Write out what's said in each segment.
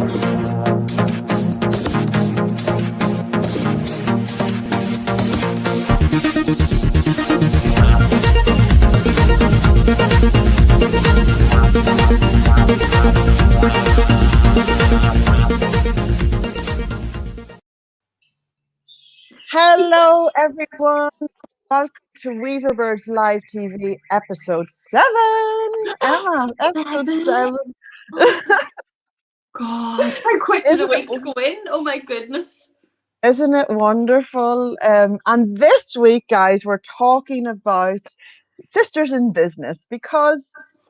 Hello, everyone. Welcome to Weaverbirds Live TV, episode 7. Emma, episode 7. Oh God, how quick do the Isn't it, weeks go in? Oh my goodness. isn't it wonderful? And this week, guys, we're talking about sisters in business because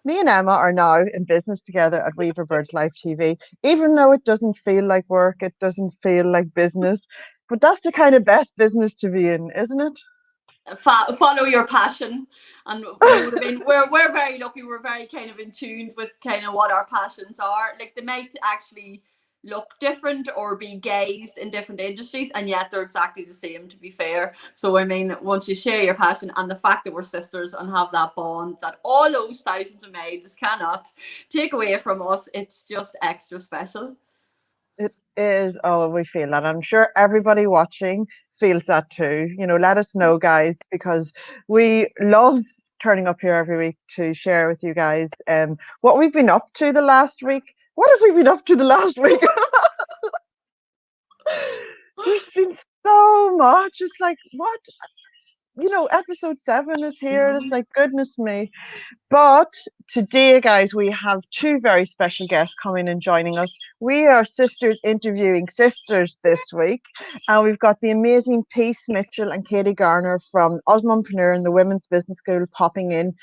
me and Emma are now in business together at Weaverbirds Live TV. Even though it doesn't feel like work, it doesn't feel like business, but that's the kind of best business to be in, isn't it? Follow your passion, and you know what I mean. We're very lucky. We're very kind of in tune with kind of what our passions are. Like they might actually look different or be gazed in different industries, and yet they're exactly the same. To be fair, so I mean, once you share your passion and the fact that we're sisters and have that bond that all those thousands of males cannot take away from us, it's just extra special. It is. Oh, we feel that. I'm sure everybody watching feels that too. Let us know, guys, because we love turning up here every week to share with you guys what we've been up to the last week. What have we been up to the last week? There's been so much. It's like, what? Episode 7 is here. It's like, goodness me. But today, guys, we have two very special guests coming and joining us. We are sisters interviewing sisters this week. And we've got the amazing Peace Mitchell and Katy Garner from Osmompreneur and the Women's Business School popping in.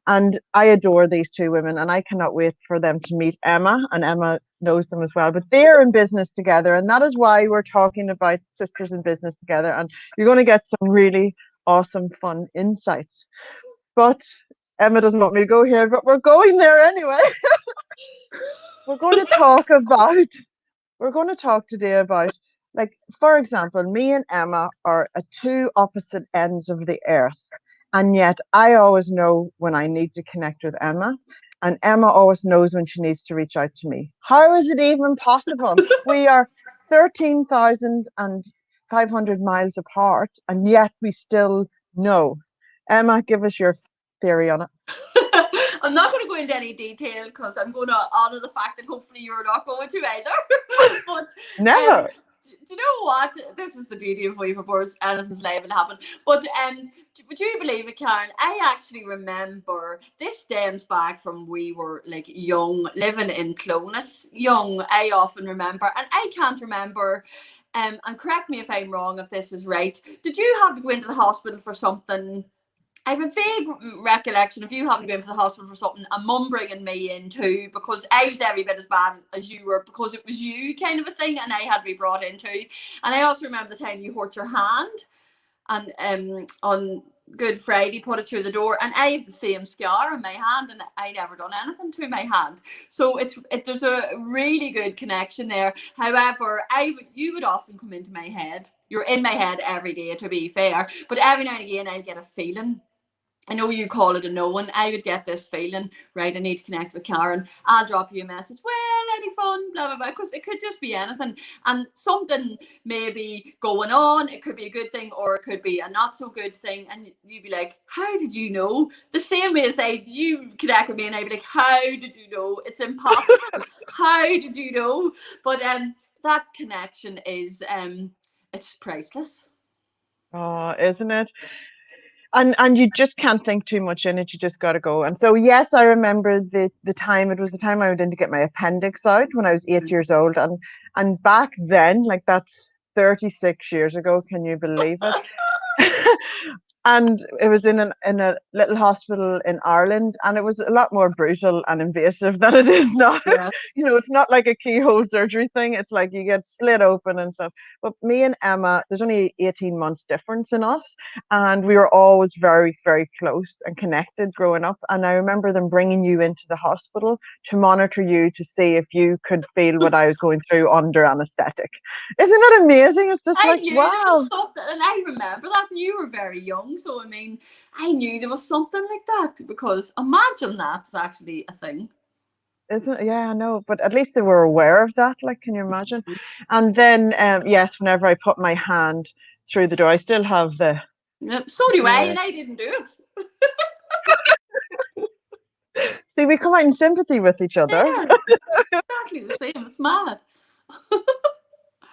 And I adore these two women, and I cannot wait for them to meet Emma. And Emma knows them as well. But they're in business together. And that is why we're talking about sisters in business together. And you're going to get some really awesome, fun insights. But Emma doesn't want me to go here, but we're going there anyway. We're going to talk today about, like, for example, me and Emma are at two opposite ends of the earth. And yet I always know when I need to connect with Emma. And Emma always knows when she needs to reach out to me. How is it even possible? We are 13,500 miles apart, and yet we still know. Emma, give us your theory on it. I'm not going to go into any detail because I'm going to honor the fact that hopefully you're not going to either. But Never. Do you know what? This is the beauty of Weaverbirds. Anything's liable to happen. But would you believe it, Karen? I actually remember this stems back from we were like young, living in Clonus. Young, I often remember, and I can't remember. And correct me if I'm wrong, if this is right. Did you have to go into the hospital for something? I have a vague recollection of you having to go into the hospital for something and mum bringing me in too, because I was every bit as bad as you were, because it was you kind of a thing and I had to be brought in too. And I also remember the time you hurt your hand and on Good Friday put it through the door, and I have the same scar on my hand and I never done anything to my hand. So there's a really good connection there. However, you would often come into my head. You're in my head every day, to be fair, but every now and again I'll get a feeling. I know you call it a knowing. I would get this feeling, right, I need to connect with Karen. I'll drop you a message. Well, any fun, blah, blah, blah. Because it could just be anything. And something may be going on. It could be a good thing or it could be a not so good thing. And you'd be like, how did you know? The same way as you connect with me and I'd be like, how did you know? It's impossible. How did you know? But that connection is, it's priceless. Oh, isn't it? And you just can't think too much in it. You just got to go. And so, yes, I remember the time. It was the time I went in to get my appendix out when I was 8 years old. And back then, like that's 36 years ago. Can you believe it? And it was in a little hospital in Ireland, and it was a lot more brutal and invasive than it is now. Yeah. It's not like a keyhole surgery thing. It's like you get slit open and stuff. But me and Emma, there's only 18 months difference in us, and we were always very, very close and connected growing up. And I remember them bringing you into the hospital to monitor you to see if you could feel what I was going through under anesthetic. Isn't it amazing? It's just I like, knew wow. there was something, and I remember that, and you were very young, so I mean, I knew there was something like that, because imagine that's actually a thing. Isn't it? Yeah, I know, but at least they were aware of that. Like, can you imagine? And then, yes, whenever I put my hand through the door, I still have the. Yep, so do I, Yeah. and I didn't do it. See, we come out in sympathy with each other. Yeah, exactly the same. It's mad.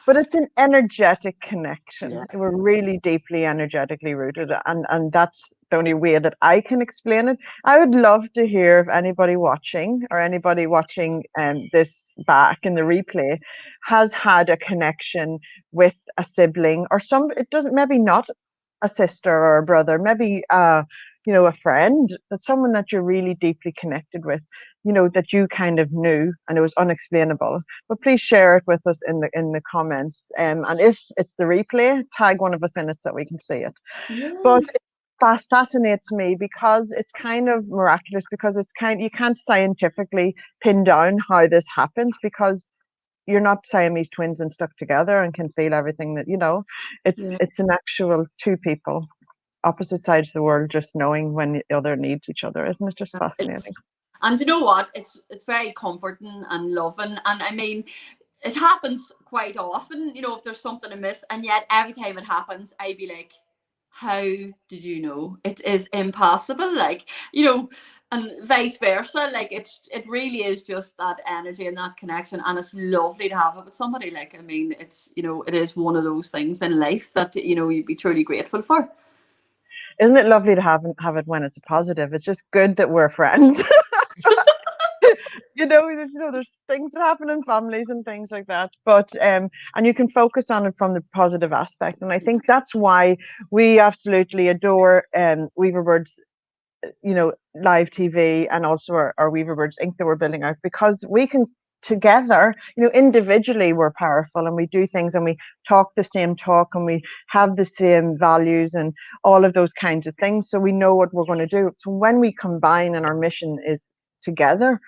But it's an energetic connection. Yeah. We're really deeply energetically rooted, and that's the only way that I can explain it. I would love to hear if anybody watching this back in the replay has had a connection with a sibling or some. It doesn't, maybe not a sister or a brother, maybe a friend, that's someone that you're really deeply connected with, that you kind of knew and it was unexplainable. But please share it with us in the comments. And if it's the replay, tag one of us in it so we can see it. Yeah. But it fascinates me because it's kind of miraculous, because you can't scientifically pin down how this happens, because you're not Siamese twins and stuck together and can feel everything that Yeah. it's an actual two people, opposite sides of the world, just knowing when the other needs each other. Isn't it just It's fascinating? and you know what? It's very comforting and loving. And I mean, it happens quite often, if there's something amiss, and yet every time it happens, I'd be like, how did you know? It is impossible. Like, and vice versa. Like it really is just that energy and that connection. And it's lovely to have it with somebody. Like, I mean, it is one of those things in life that, you'd be truly grateful for. Isn't it lovely to have it when it's a positive? It's just good that we're friends. There's things that happen in families and things like that, but and you can focus on it from the positive aspect, and I think that's why we absolutely adore Weaverbirds, live TV, and also our Weaverbirds Inc. that we're building out, because we can together, individually we're powerful, and we do things, and we talk the same talk, and we have the same values and all of those kinds of things, so we know what we're going to do. So when we combine and our mission is together,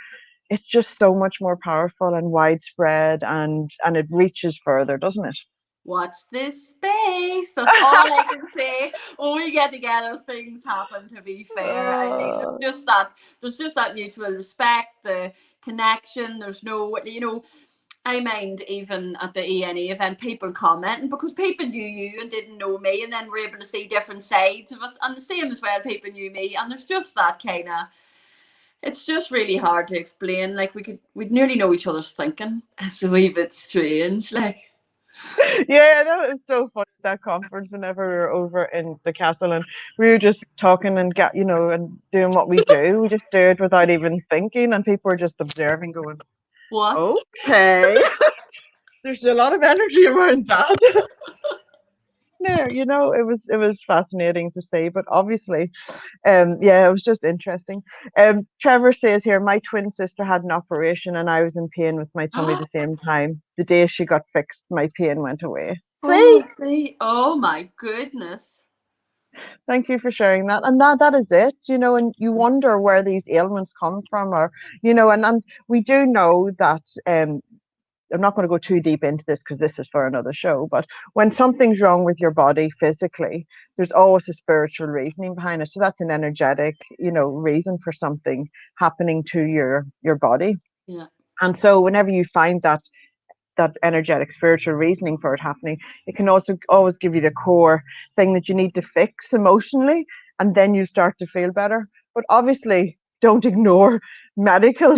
it's just so much more powerful and widespread, and it reaches further, doesn't it? Watch this space. That's all I can say. When we get together, things happen, to be fair. I mean, Oh, there's just that mutual respect, the connection. There's no, I mind even at the ENE event, people commenting because people knew you and didn't know me, and then we're able to see different sides of us. And the same as well, people knew me, and there's just that kind of. It's just really hard to explain. Like we'd nearly know each other's thinking. It's a wee bit strange. Like, yeah, that was so funny at that conference whenever we were over in the castle, and we were just talking and and doing what we do. We just do it without even thinking, and people were just observing, going, what? "Okay, there's a lot of energy around that." No, it was fascinating to see, but obviously, yeah, it was just interesting. Trevor says here, my twin sister had an operation and I was in pain with my tummy the same time. The day she got fixed, my pain went away. See, Oh, see. Oh my goodness. thank you for sharing that. And that is it, and you wonder where these ailments come from, or, and we do know that I'm not going to go too deep into this because this is for another show, but when something's wrong with your body physically, there's always a spiritual reasoning behind it. So that's an energetic, reason for something happening to your body. Yeah. And so whenever you find that energetic spiritual reasoning for it happening, it can also always give you the core thing that you need to fix emotionally, and then you start to feel better. But obviously don't ignore medical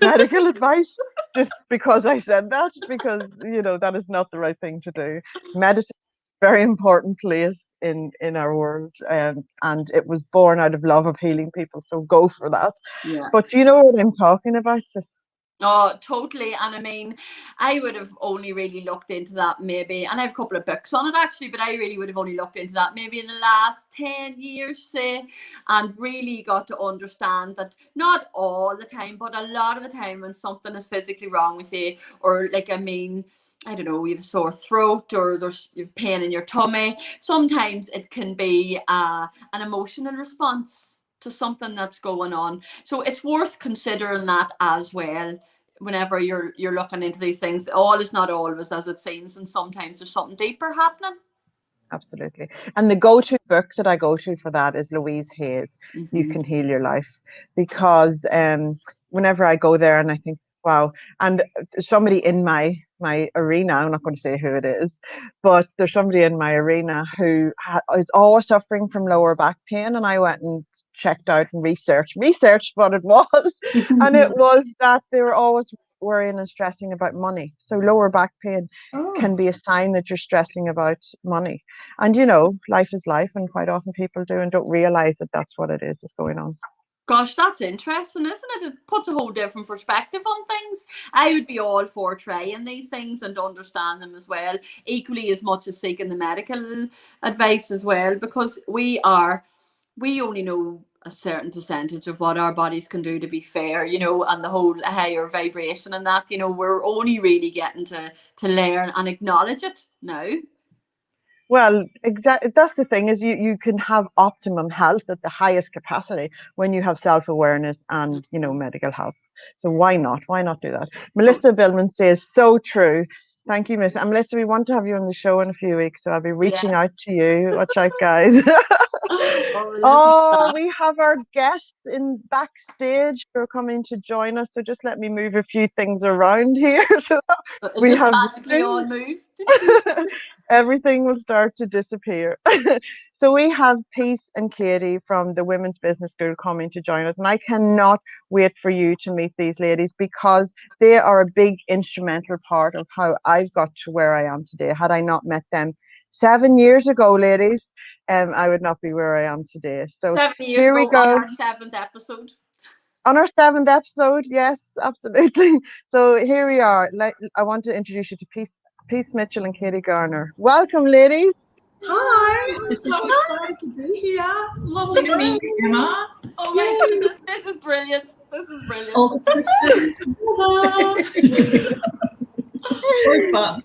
medical advice just because I said that, because that is not the right thing to do. Medicine is a very important place in our world, and it was born out of love of healing people, so go for that. Yeah. But do you know what I'm talking about, sis? Oh, totally. And I mean, I would have only really looked into that maybe, and I have a couple of books on it actually, but I really would have only looked into that maybe in the last 10 years, say, and really got to understand that not all the time, but a lot of the time when something is physically wrong with you, or like, I mean, I don't know, you have a sore throat or you've pain in your tummy, sometimes it can be an emotional response to something that's going on. So it's worth considering that as well whenever you're looking into these things. All is not always as it seems, and sometimes there's something deeper happening. Absolutely. And the go-to book that I go to for that is Louise Hay's You Mm-hmm. Can Heal Your Life, because whenever I go there and I think, wow, and somebody in my arena, I'm not going to say who it is, but there's somebody in my arena who is always suffering from lower back pain, and I went and checked out and researched what it was, and it was that they were always worrying and stressing about money. So lower back pain can be a sign that you're stressing about money. And life is life, and quite often people do and don't realize that that's what it is that's going on. Gosh, that's interesting, isn't it? It puts a whole different perspective on things. I would be all for trying these things and understand them as well, equally as much as seeking the medical advice as well, because we only know a certain percentage of what our bodies can do, to be fair, and the whole higher vibration and that, we're only really getting to learn and acknowledge it now. Well, exactly. That's the thing, is you can have optimum health at the highest capacity when you have self-awareness and, medical health. So why not? Why not do that? Melissa Billman says, so true. Thank you, Miss. And Melissa, we want to have you on the show in a few weeks, so I'll be reaching out to you. Watch out, guys. We have our guests in backstage who are coming to join us. So just let me move a few things around here. So we just have magically on move. Everything will start to disappear. So we have Peace and Katy from the Women's Business School coming to join us, and I cannot wait for you to meet these ladies, because they are a big instrumental part of how I've got to where I am today. Had I not met them 7 years ago, ladies, I would not be where I am today. So 7 years here ago, we go. on our 7th episode. On our 7th episode, yes, absolutely. So here we are. I want to introduce you to Peace Mitchell and Katy Garner. Welcome, ladies. Hi, I'm so excited to be here. Lovely to meet you, Emma. Oh my goodness, this is brilliant. All the sisters together. So fun.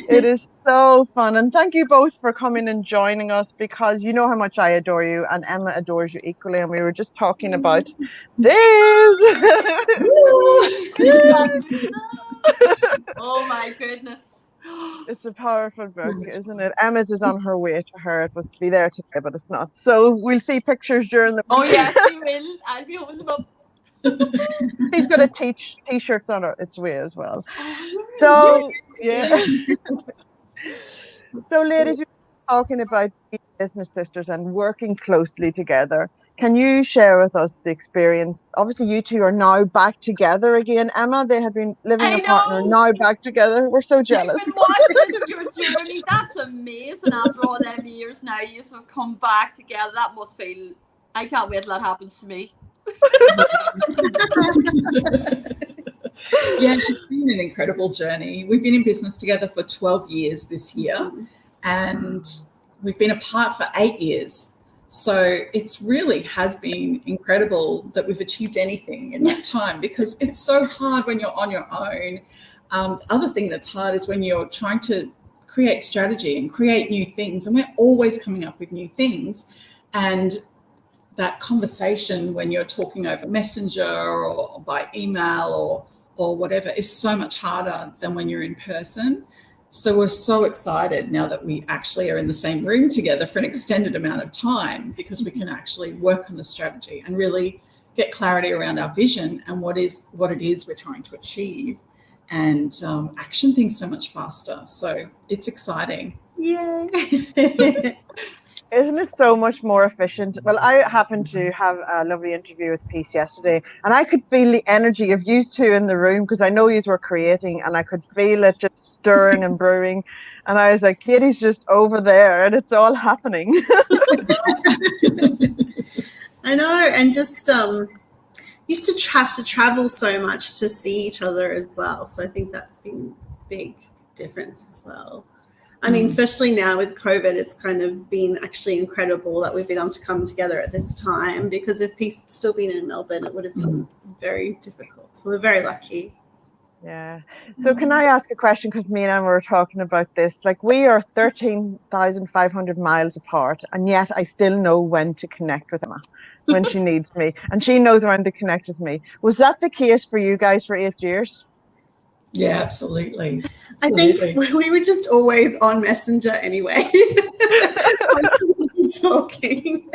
It is so fun, and thank you both for coming and joining us, because you know how much I adore you, and Emma adores you equally, and we were just talking about this. Oh my goodness. It's a powerful book, isn't it? Emma's is on her way to her. It was to be there today, but it's not. So we'll see pictures during the Oh yes, you will. I'll be holding them up. He's got t-shirts on its way as well. So yeah. So ladies, we're talking about business sisters and working closely together. Can you share with us the experience? Obviously, you two are now back together again. Emma, they had been living apart and are now back together. We're so jealous. I've been watching your journey. That's amazing. After all them years now, you have come back together. That must feel... I can't wait till that happens to me. Yeah, it's been an incredible journey. We've been in business together for 12 years this year, and we've been apart for 8 years. So it's really has been incredible that we've achieved anything in that time, because it's so hard when you're on your own. The other thing that's hard is when you're trying to create strategy and create new things, and we're always coming up with new things. And that conversation when you're talking over Messenger or by email or whatever is so much harder than when you're in person. So we're so excited now that we actually are in the same room together for an extended amount of time, because we can actually work on the strategy and really get clarity around our vision and what it is we're trying to achieve, and action things so much faster. So it's exciting. Yay. Isn't it so much more efficient? Well, I happened to have a lovely interview with Peace yesterday, and I could feel the energy of you two in the room, because I know you were creating, and I could feel it just stirring and brewing. And I was like, Katy's just over there, and it's all happening. I know, and just used to have to travel so much to see each other as well. So I think that's been a big difference as well. I mean, especially now with COVID, it's kind of been actually incredible that we've been able to come together at this time, because if Peace had still been in Melbourne, it would have been very difficult. So we're very lucky. Yeah. So can I ask a question? Because me and Emma were talking about this. Like, we are 13,500 miles apart, and yet I still know when to connect with Emma when she needs me, and she knows when to connect with me. Was that the case for you guys for 8 years? Yeah, absolutely. I think we were just always on Messenger anyway, talking.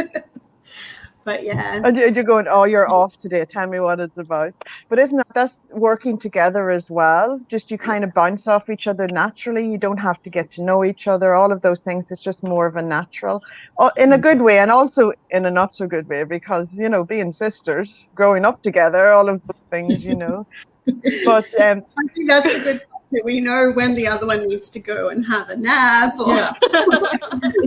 But yeah. And you're going, oh, you're off today. Tell me what it's about. But that's working together as well? Just you kind of bounce off each other naturally. You don't have to get to know each other. All of those things. It's just more of a natural, in a good way, and also in a not so good way, because being sisters, growing up together, all of those things, But I think that's the good part. We know when the other one needs to go and have a nap or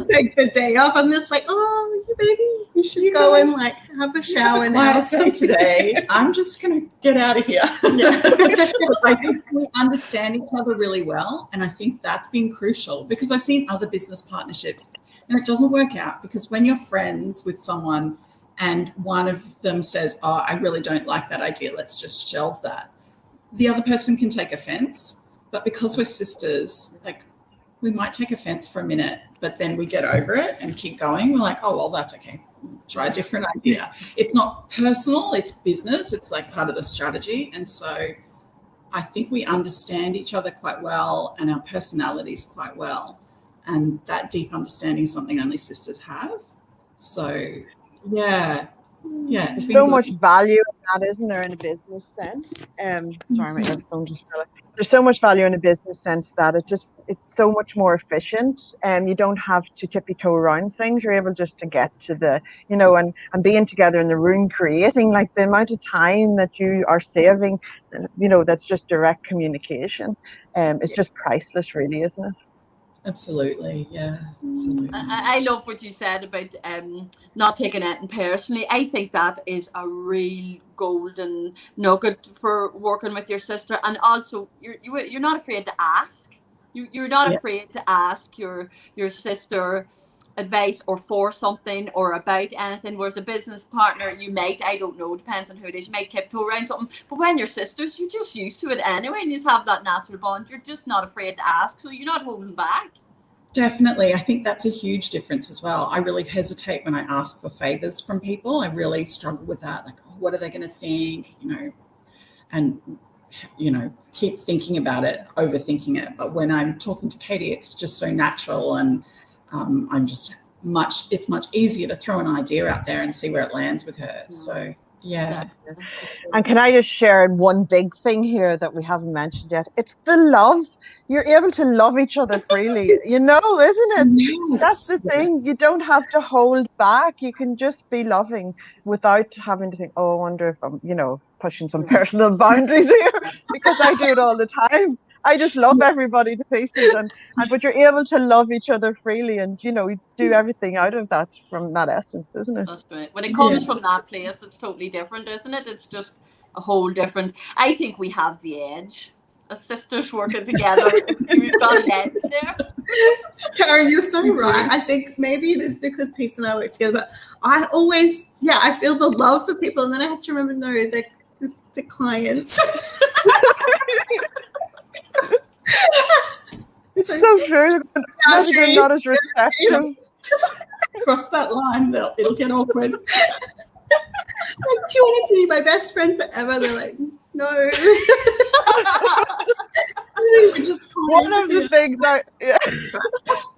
take the day off. I'm just like, oh, baby, you should go and like have a shower now. So today, I'm just going to get out of here. I think we understand each other really well, and I think that's been crucial, because I've seen other business partnerships and it doesn't work out, because when you're friends with someone and one of them says, oh, I really don't like that idea, let's just shelve that, the other person can take offense. But because we're sisters, like, we might take offense for a minute, but then we get over it and keep going. We're like, oh, well, that's okay. Try a different idea. It's not personal, it's business. It's like part of the strategy. And so I think we understand each other quite well and our personalities quite well. And that deep understanding is something only sisters have. So, yeah. There's so much value in that, isn't there, in a business sense? Sorry, my phone just fell. There's so much value in a business sense that it's so much more efficient, and you don't have to tippy toe around things. You're able just to get to the, and being together in the room, creating, like, the amount of time that you are saving, that's just direct communication. It's just priceless, really, isn't it? Absolutely, yeah, absolutely. I love what you said about not taking it personally. I think that is a real golden nugget for working with your sister, and also you're not afraid to ask. You're not afraid to ask your sister advice or for something or about anything, whereas a business partner, you might, I don't know, depends on who it is, you might tiptoe around something, but when you're sisters, you're just used to it anyway, and you just have that natural bond. You're just not afraid to ask, so you're not holding back. Definitely. I think that's a huge difference as well. I really hesitate when I ask for favors from people. I really struggle with that, like, oh, what are they going to think, and keep thinking about it, overthinking it. But when I'm talking to Katy, it's just so natural, and it's much easier to throw an idea out there and see where it lands with her. So yeah. And can I just share one big thing here that we haven't mentioned yet? It's the love. You're able to love each other freely, isn't it? Yes, that's the thing. You don't have to hold back. You can just be loving without having to think, oh, I wonder if I'm, pushing some personal boundaries here, because I do it all the time. I just love everybody to pieces, but you're able to love each other freely, and do everything out of that, from that essence, isn't it? That's right. When it comes from that place, it's totally different, isn't it? It's just a whole different. I think we have the edge as sisters working together. We've got an edge there. Karen, you're so right. I think maybe it is because Peace and I work together, but I always, I feel the love for people, and then I have to remember, no, the clients. It's so true. You're not as receptive. Cross that line, it'll get awkward. Like, do you want to be my best friend forever? They're like, no. One of the things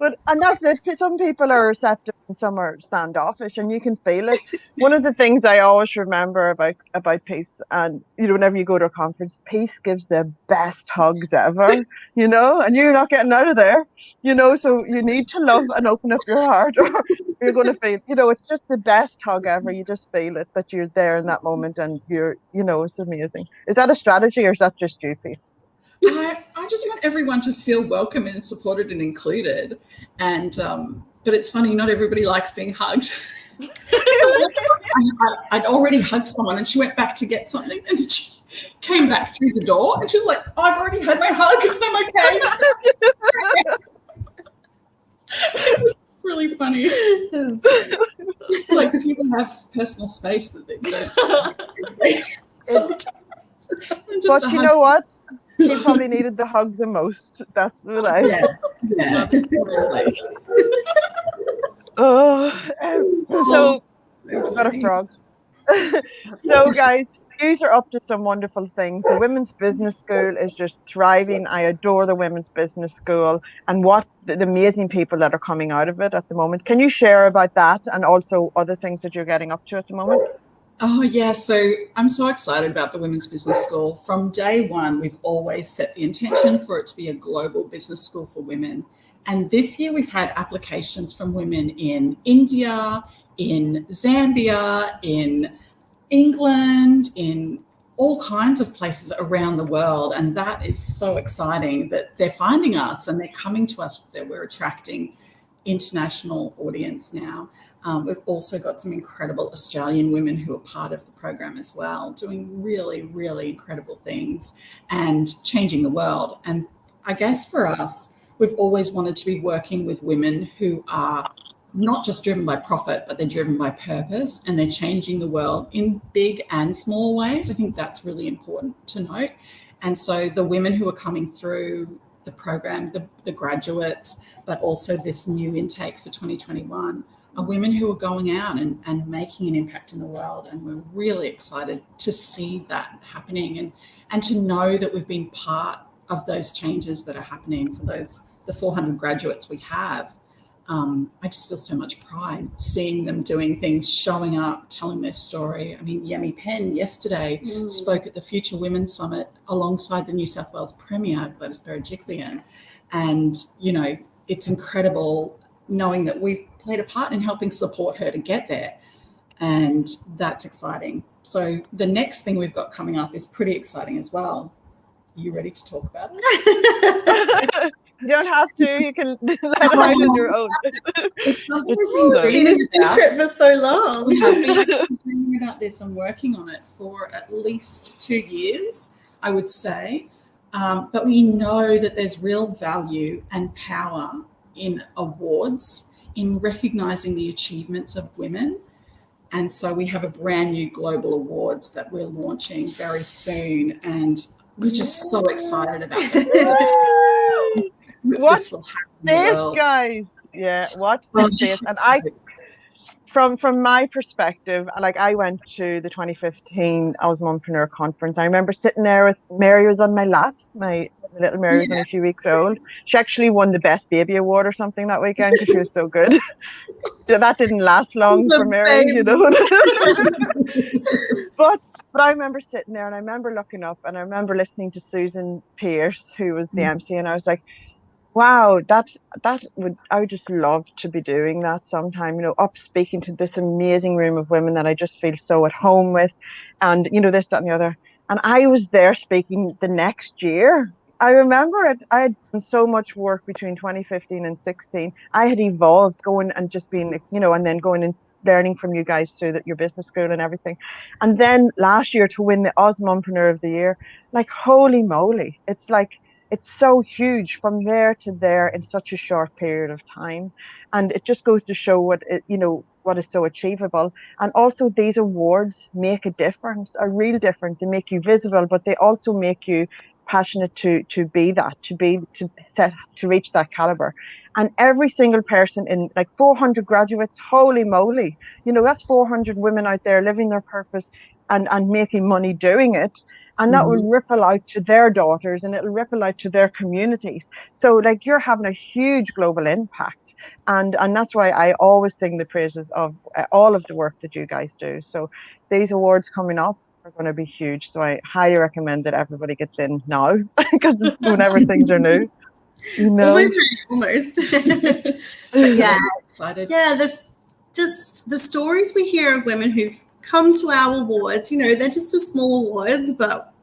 and that's it. Some people are receptive and some are standoffish, and you can feel it. One of the things I always remember about Peace, and whenever you go to a conference, Peace gives the best hugs ever, and you're not getting out of there, so you need to love and open up your heart, or you're going to feel, it's just the best hug ever. You just feel it, that you're there in that moment, and you're, it's amazing. Is that a strategy, or is that just you, Peace? I just want everyone to feel welcome and supported and included. And but it's funny, not everybody likes being hugged. I'd already hugged someone, and she went back to get something, and she came back through the door, and she was like, I've already had my hug, and I'm okay. It's really funny. It's like people have personal space that they don't sometimes. But you know what? She probably needed the hug the most. That's what I. Yeah. So we've got a frog. So guys, Yous are up to some wonderful things. The Women's Business School is just thriving. I adore the Women's Business School and what the amazing people that are coming out of it at the moment. Can you share about that and also other things that you're getting up to at the moment? Oh, yeah. So I'm so excited about the Women's Business School. From day one, we've always set the intention for it to be a global business school for women. And this year we've had applications from women in India, in Zambia, in England, in all kinds of places around the world. And that is so exciting that they're finding us and they're coming to us, that we're attracting international audience now. We've also got some incredible Australian women who are part of the program as well, doing really, really incredible things and changing the world. And I guess for us, we've always wanted to be working with women who are not just driven by profit, but they're driven by purpose and they're changing the world in big and small ways. I think that's really important to note. And so the women who are coming through the program, the graduates, but also this new intake for 2021 are women who are going out and making an impact in the world. And we're really excited to see that happening and to know that we've been part of those changes that are happening for the 400 graduates we have. I just feel so much pride seeing them doing things, showing up, telling their story. I mean, Yemi Penn yesterday spoke at the Future Women's Summit alongside the New South Wales Premier, Gladys Berejiklian. And, you know, it's incredible knowing that we've played a part in helping support her to get there. And that's exciting. So the next thing we've got coming up is pretty exciting as well. Are you ready to talk about it? You don't have to. You can let it out on your own. It's something It's been a secret for so long. We have been thinking about this and working on it for at least 2 years, I would say. But we know that there's real value and power in awards, in recognising the achievements of women. And so we have a brand new global awards that we're launching very soon. And we're just so excited about it. Watch this, guys. Yeah, watch this. And I, from my perspective, like I went to the 2015 Osmompreneur conference. I remember sitting there with Mary was on my lap. My little Mary was only a few weeks old. She actually won the best baby award or something that weekend because she was so good. That didn't last long for Mary, you know. But I remember sitting there and I remember looking up and I remember listening to Susan Pierce, who was the MC, and I was like, wow, I would just love to be doing that sometime, you know, up speaking to this amazing room of women that I just feel so at home with, and, you know, this, that, and the other. And I was there speaking the next year. I remember it. I had done so much work between 2015 and 16. I had evolved going and just being, you know, and then going and learning from you guys through your business school and everything. And then last year to win the Osmompreneur of the Year, like, holy moly, it's like, it's so huge from there to there in such a short period of time. And it just goes to show what is so achievable. And also these awards make a difference, a real difference. They make you visible, but they also make you passionate to be that, to reach that caliber. And every single person in, like, 400 graduates, holy moly, you know, that's 400 women out there living their purpose and making money doing it. And that will ripple out to their daughters and it'll ripple out to their communities. So, like, you're having a huge global impact. And that's why I always sing the praises of all of the work that you guys do. So these awards coming up are going to be huge. So I highly recommend that everybody gets in now because whenever things are new. You know? Almost. But yeah, excited. Yeah, the stories we hear of women who've come to our awards, you know, they're just a small awards, but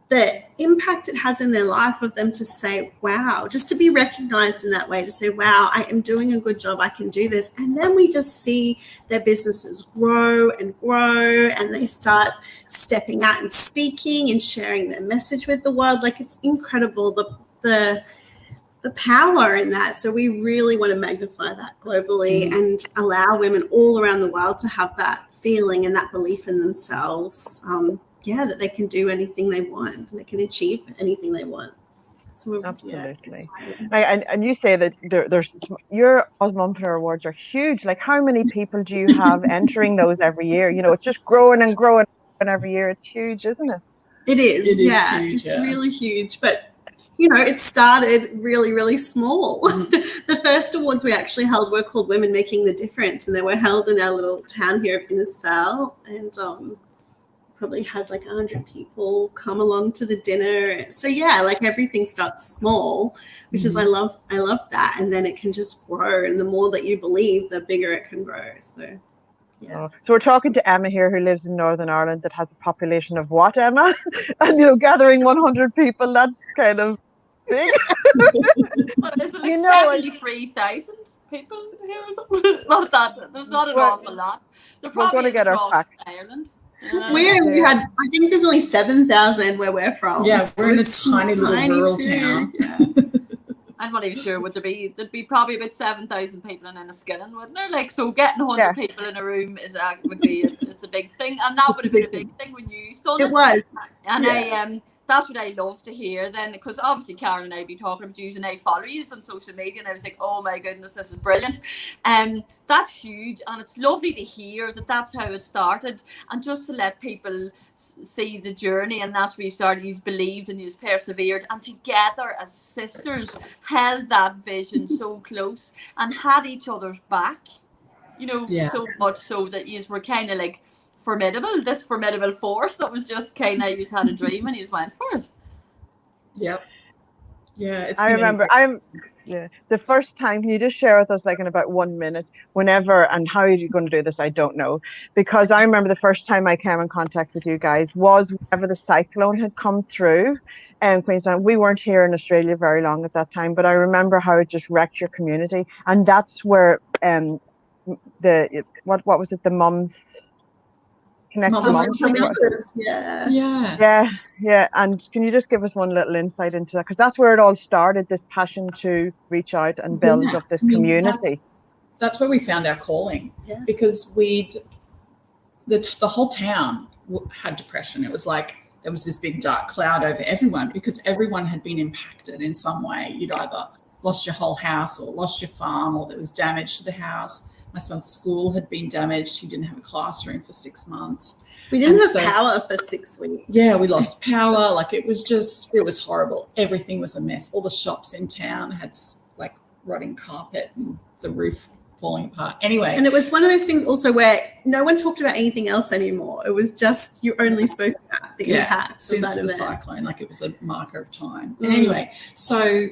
the impact it has in their life of them to say, wow, just to be recognized in that way, to say, wow, I am doing a good job, I can do this. And then we just see their businesses grow and grow and they start stepping out and speaking and sharing their message with the world. Like, it's incredible, the power in that. So we really want to magnify that globally and allow women all around the world to have that feeling and that belief in themselves, that they can do anything they want and they can achieve anything they want. So absolutely. And you say that there's your Osmompreneur Awards are huge. Like, how many people do you have entering those every year? You know, it's just growing and growing. every year. It's huge, isn't it? It is. It is Yeah, huge, it's yeah. really huge. But you know, it started really, really small. The first awards we actually held were called Women Making the Difference, and they were held in our little town here of Innisfail, and probably had like 100 people come along to the dinner. So yeah, like everything starts small, which is I love that, and then it can just grow, and the more that you believe, the bigger it can grow. So yeah. So we're talking to Emma here, who lives in Northern Ireland, that has a population of what, Emma? And gathering 100 people, that's kind of big. Well, is it like 73,000 people here or something? It's not that. There's not an awful lot. There probably is across Ireland. We had, I think there's only 7,000 where we're from. Yeah, so we're in a it's tiny little rural too. town. Yeah. I'm not even sure would there'd be probably about 7,000 people in Enniskillen, wouldn't there? Like, so getting 100 people in a room it's a big thing, and that would have been a big thing when you started. It was, and that's what I love to hear then, because obviously Karen and I be talking about using follow yous on social media, and I was like, oh my goodness, this is brilliant. That's huge, and it's lovely to hear that that's how it started, and just to let people see the journey, and that's where you started. You believed and you persevered, and together as sisters held that vision so close and had each other's back, so much so that you were kind of like this formidable force that was just kind of, you had a dream and you just went for it. Yep. Yeah, I remember the first time. Can you just share with us, like, in about 1 minute, whenever, and how are you going to do this? I don't know, because I remember the first time I came in contact with you guys was whenever the cyclone had come through in Queensland. We weren't here in Australia very long at that time, but I remember how it just wrecked your community, and that's where what was it? The mums. Yeah. And can you just give us one little insight into that? Because that's where it all started, this passion to reach out and build up this community. That's where we found our calling, because the whole town had depression. It was like there was this big dark cloud over everyone, because everyone had been impacted in some way. You'd either lost your whole house or lost your farm, or there was damage to the house. My son's school had been damaged. He didn't have a classroom for 6 months. We didn't have power for 6 weeks. Yeah, we lost power. Like, it was horrible. Everything was a mess. All the shops in town had like rotting carpet and the roof falling apart. Anyway. And it was one of those things also where no one talked about anything else anymore. It was just, you only spoke about the impact since the cyclone. Like, it was a marker of time. And anyway, so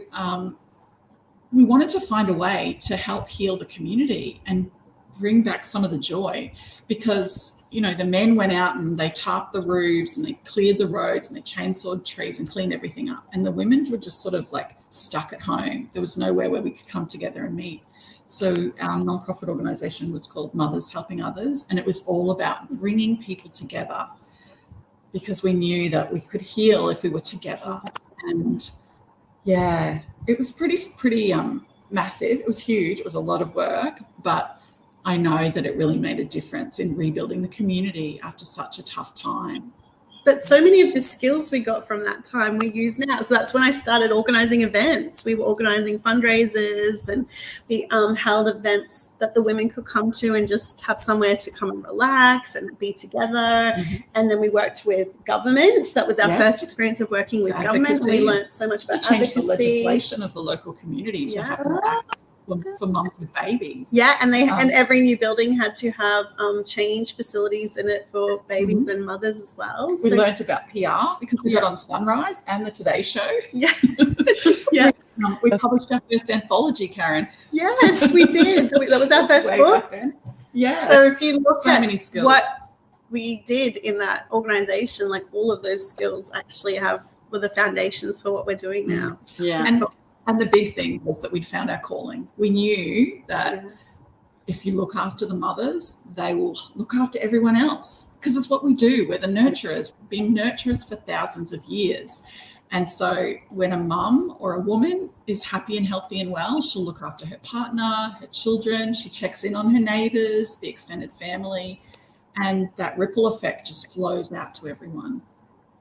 we wanted to find a way to help heal the community and bring back some of the joy, because, the men went out and they tarped the roofs and they cleared the roads and they chainsawed trees and cleaned everything up. And the women were just sort of like stuck at home. There was nowhere where we could come together and meet. So our nonprofit organisation was called Mothers Helping Others, and it was all about bringing people together, because we knew that we could heal if we were together. And it was pretty massive. It was huge. It was a lot of work, but I know that it really made a difference in rebuilding the community after such a tough time. But so many of the skills we got from that time we use now. So that's when I started organising events. We were organising fundraisers, and we held events that the women could come to and just have somewhere to come and relax and be together. And then we worked with government. That was our first experience of working with government. We learned so much about changed advocacy. The legislation of the local community to have more access for mums with babies. Yeah, and and every new building had to have change facilities in it for babies and mothers as well. We learned about PR because we got on Sunrise and the Today Show. Yeah. We published our first anthology, Karen. Yes, we did. That was our first book. Yeah. So if you look at many skills. What we did in that organisation, like all of those skills actually were the foundations for what we're doing now. Yeah. And the big thing was that we'd found our calling. We knew that if you look after the mothers, they will look after everyone else, because it's what we do. We're the nurturers. We've been nurturers for thousands of years. And so when a mum or a woman is happy and healthy and well, she'll look after her partner, her children. She checks in on her neighbours, the extended family, and that ripple effect just flows out to everyone.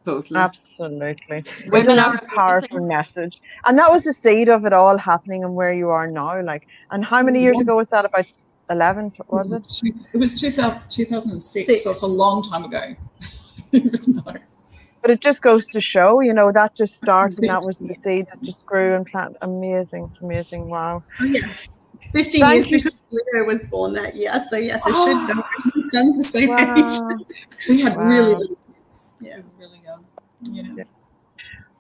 Totally. Absolutely. Women are a powerful message. And that was the seed of it all happening and where you are now. Like, and how many years ago was that? About 11, was it? It was 2006, so it's a long time ago. even know. But it just goes to show, you know, that just starts, and that was the seed that just grew and planted. Amazing, amazing. Wow. Oh, yeah. 15 Thank years you. because Leo was born that year. So, yes, I should know. My son's the same age. Wow. We had Wow. really little kids. Yeah, really young. Yeah.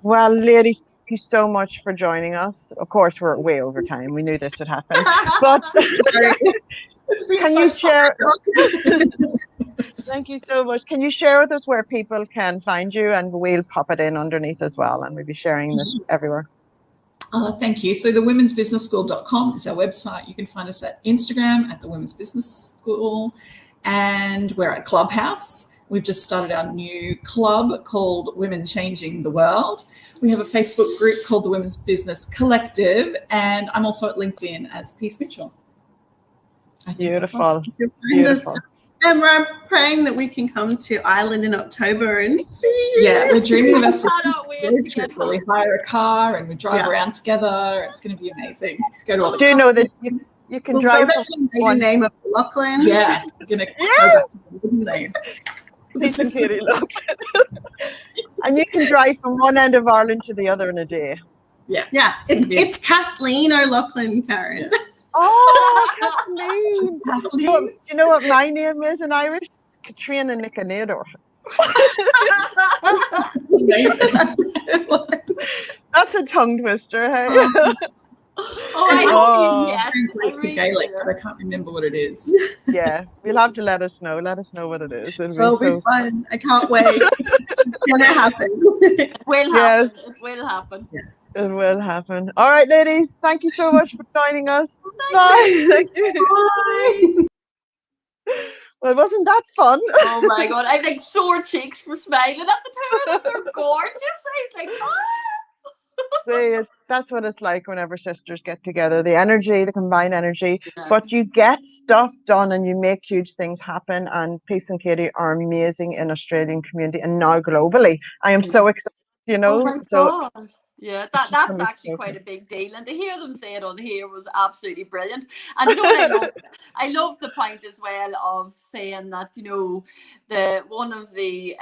Well, ladies, thank you so much for joining us. Of course, we're way over time. We knew this would happen. But It's been can so you fun. share? Thank you so much. Can you share with us where people can find you? And we'll pop it in underneath as well. And we'll be sharing this everywhere. Thank you. So the womensbusinessschool.com is our website. You can find us at Instagram at the Women's Business School, and we're at Clubhouse. We've just started our new club called Women Changing the World. We have a Facebook group called the Women's Business Collective, and I'm also at LinkedIn as Peace Mitchell. Beautiful. Beautiful. And we're praying that we can come to Ireland in October and see you. Yeah, we're dreaming of a cannot wait to get where we hire a car and we drive around together. It's going to be amazing. Go to all the Do you know that you can drive go back to the maiden name of Lachlan? Yeah, we're going to go back to the maiden name. Katy, and you can drive from one end of Ireland to the other in a day. Yeah. Yeah. It's Kathleen O'Loughlin, Karen. Yeah. Oh, Kathleen. Do you know what my name is in Irish? It's Katrina Nicanador. Amazing. That's a tongue twister, hey? I hope you Translate to Gaelic, but I can't remember what it is. Yeah, you'll have to let us know. Let us know what it is. It'll be fun. I can't wait. It's gonna happen. It will happen. Yes. It will happen. Yeah. It will happen. All right, ladies. Thank you so much for joining us. Bye. Thank you. Bye. Well, wasn't that fun? Oh my god, I have like sore cheeks for smiling at the two of them. They're gorgeous. I was like, oh. See, that's what it's like whenever sisters get together. The energy, the combined energy. Yeah. But you get stuff done and you make huge things happen. And Peace and Katy are amazing in Australian community and now globally. I am so excited, you know. Oh my So god. Yeah, it's just that's gonna be actually so quite good. a big deal, and to hear them say it on here was absolutely brilliant. And you know what I love the point as well of saying that, you know, the one of the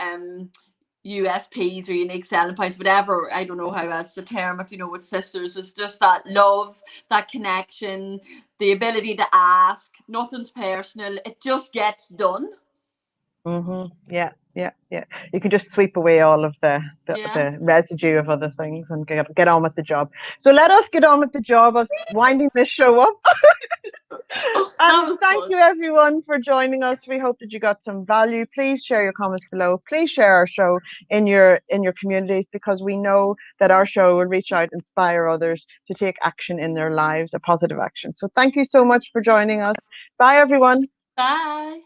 USPs or unique selling points, whatever, I don't know how else to term it, you know, with sisters, is just that love, that connection, the ability to ask. Nothing's personal, it just gets done. Yeah. You can just sweep away all of the Yeah. residue of other things and get on with the job. So let us get on with the job of winding this show up. And thank you everyone for joining us. We hope that you got some value. Please share your comments below. Please share our show in your communities, because we know that our show will reach out, inspire others to take action in their lives, a positive action. So thank you so much for joining us. Bye everyone. Bye.